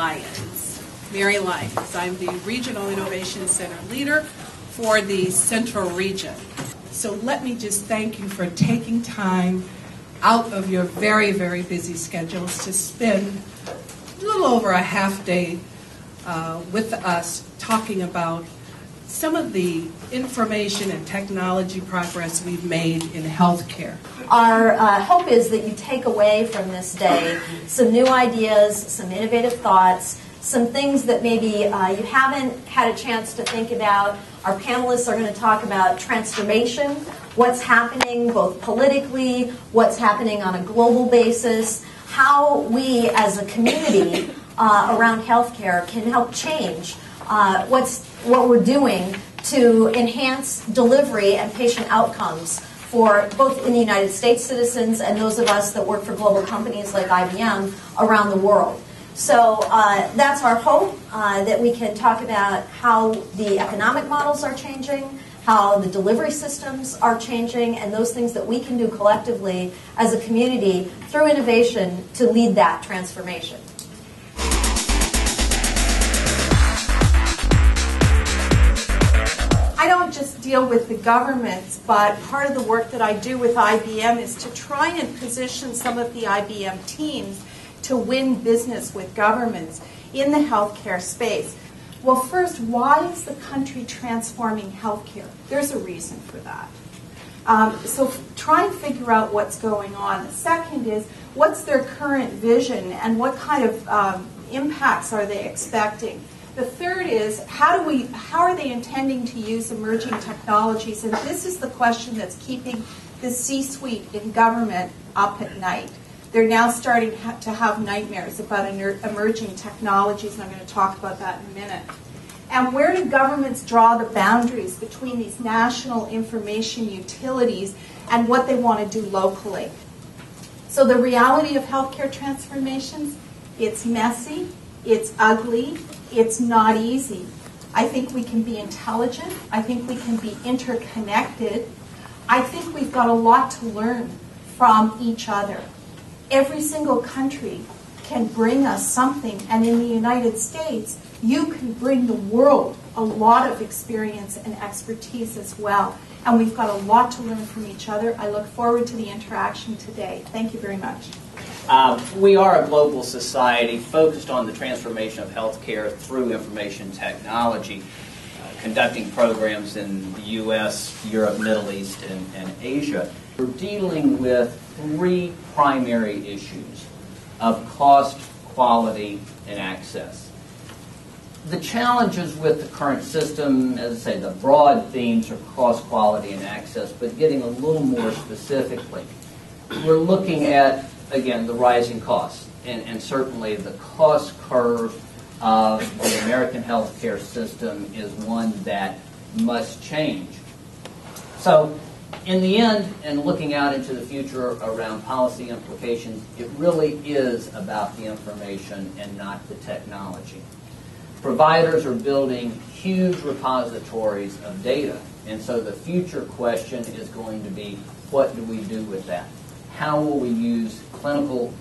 Lyons. Mary Lyons. I'm the Regional Innovation Center leader for the Central Region. So let me just thank you for taking time out of your very, very busy schedules to spend a little over a half day with us talking about some of the information and technology progress we've made in healthcare. Our hope is that you take away from this day some new ideas, some innovative thoughts, some things that maybe you haven't had a chance to think about. Our panelists are going to talk about transformation, what's happening both politically, what's happening on a global basis, how we as a community around healthcare can help change what we're doing to enhance delivery and patient outcomes for both in the United States citizens and those of us that work for global companies like IBM around the world. So that's our hope, that we can talk about how the economic models are changing, how the delivery systems are changing, and those things that we can do collectively as a community through innovation to lead that transformation. I don't just deal with the governments, but part of the work that I do with IBM is to try and position some of the IBM teams to win business with governments in the healthcare space. Well, first, why is the country transforming healthcare? There's a reason for that. So try and figure out what's going on. The second is, what's their current vision and what kind of impacts are they expecting? The third is, how are they intending to use emerging technologies? And this is the question that's keeping the C-suite in government up at night. They're now starting to have nightmares about emerging technologies, and I'm going to talk about that in a minute. And where do governments draw the boundaries between these national information utilities and what they want to do locally? So the reality of healthcare transformations, it's messy, it's ugly, it's not easy. I think we can be intelligent. I think we can be interconnected. I think we've got a lot to learn from each other. Every single country can bring us something, and in the United States, you can bring the world a lot of experience and expertise as well. And we've got a lot to learn from each other. I look forward to the interaction today. Thank you very much. We are a global society focused on the transformation of healthcare through information technology, conducting programs in the U.S., Europe, Middle East, and Asia. We're dealing with three primary issues of cost, quality, and access. The challenges with the current system, as I say, the broad themes are cost, quality, and access, but getting a little more specifically, we're looking at, again, the rising costs, and certainly the cost curve of the American healthcare system is one that must change. So, in the end, and looking out into the future around policy implications, it really is about the information and not the technology. Providers are building huge repositories of data, and so the future question is going to be, what do we do with that? How will we use clinical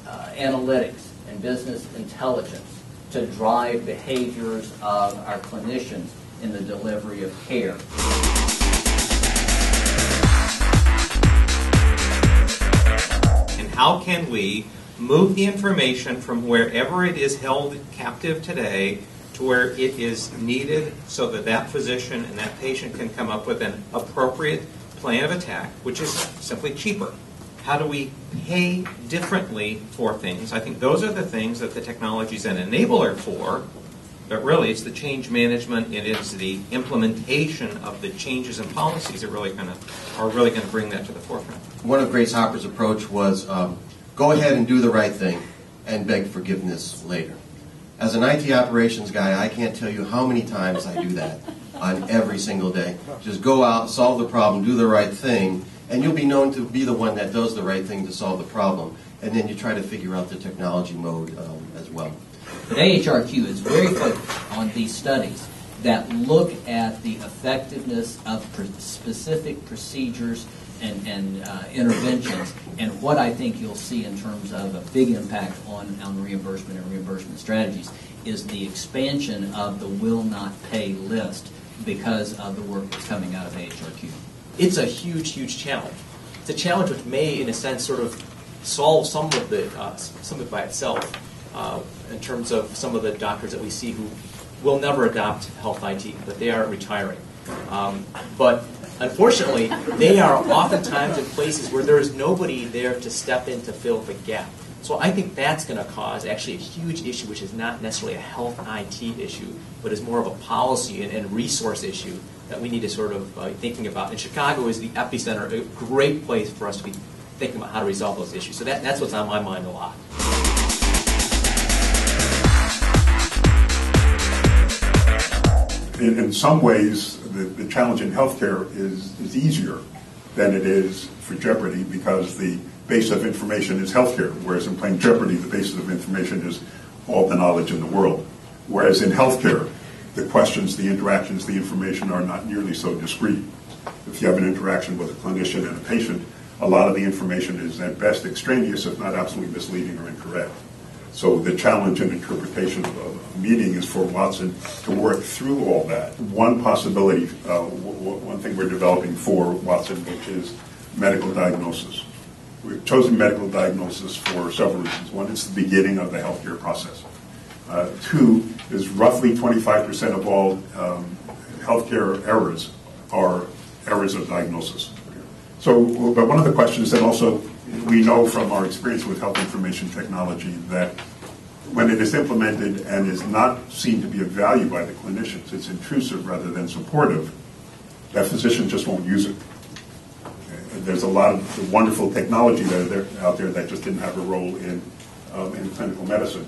analytics and business intelligence to drive behaviors of our clinicians in the delivery of care? And how can we move the information from wherever it is held captive today to where it is needed so that that physician and that patient can come up with an appropriate plan of attack, which is simply cheaper? How do we pay differently for things? I think those are the things that the technology is an enabler for, but really it's the change management, it is the implementation of the changes in policies that are really going to bring that to the forefront. One of Grace Hopper's approach was go ahead and do the right thing and beg forgiveness later. As an IT operations guy, I can't tell you how many times I do that on every single day. Just go out, solve the problem, do the right thing, and you'll be known to be the one that does the right thing to solve the problem. And then you try to figure out the technology mode as well. But AHRQ is very focused on these studies that look at the effectiveness of specific procedures and interventions. And what I think you'll see in terms of a big impact on reimbursement and reimbursement strategies is the expansion of the will not pay list because of the work that's coming out of AHRQ. It's a huge, huge challenge. It's a challenge which may, in a sense, sort of solve some of it by itself in terms of some of the doctors that we see who will never adopt health IT, but they are retiring. But unfortunately, they are oftentimes in places where there is nobody there to step in to fill the gap. So I think that's going to cause actually a huge issue, which is not necessarily a health IT issue, but is more of a policy and resource issue that we need to sort of thinking about. And Chicago is the epicenter, a great place for us to be thinking about how to resolve those issues. So that's what's on my mind a lot. In some ways, the challenge in healthcare is easier than it is for Jeopardy because the base of information is healthcare, whereas in playing Jeopardy, the basis of information is all the knowledge in the world. Whereas in healthcare, the questions, the interactions, the information are not nearly so discrete. If you have an interaction with a clinician and a patient, a lot of the information is at best extraneous, if not absolutely misleading or incorrect. So the challenge in interpretation of a meeting is for Watson to work through all that. One possibility, one thing we're developing for Watson, which is medical diagnosis. We've chosen medical diagnosis for several reasons. One, it's the beginning of the healthcare process. Two, is roughly 25% of all healthcare errors are errors of diagnosis. So, but one of the questions that also we know from our experience with health information technology that when it is implemented and is not seen to be of value by the clinicians, it's intrusive rather than supportive, that physician just won't use it. There's a lot of wonderful technology that are out there that just didn't have a role in clinical medicine.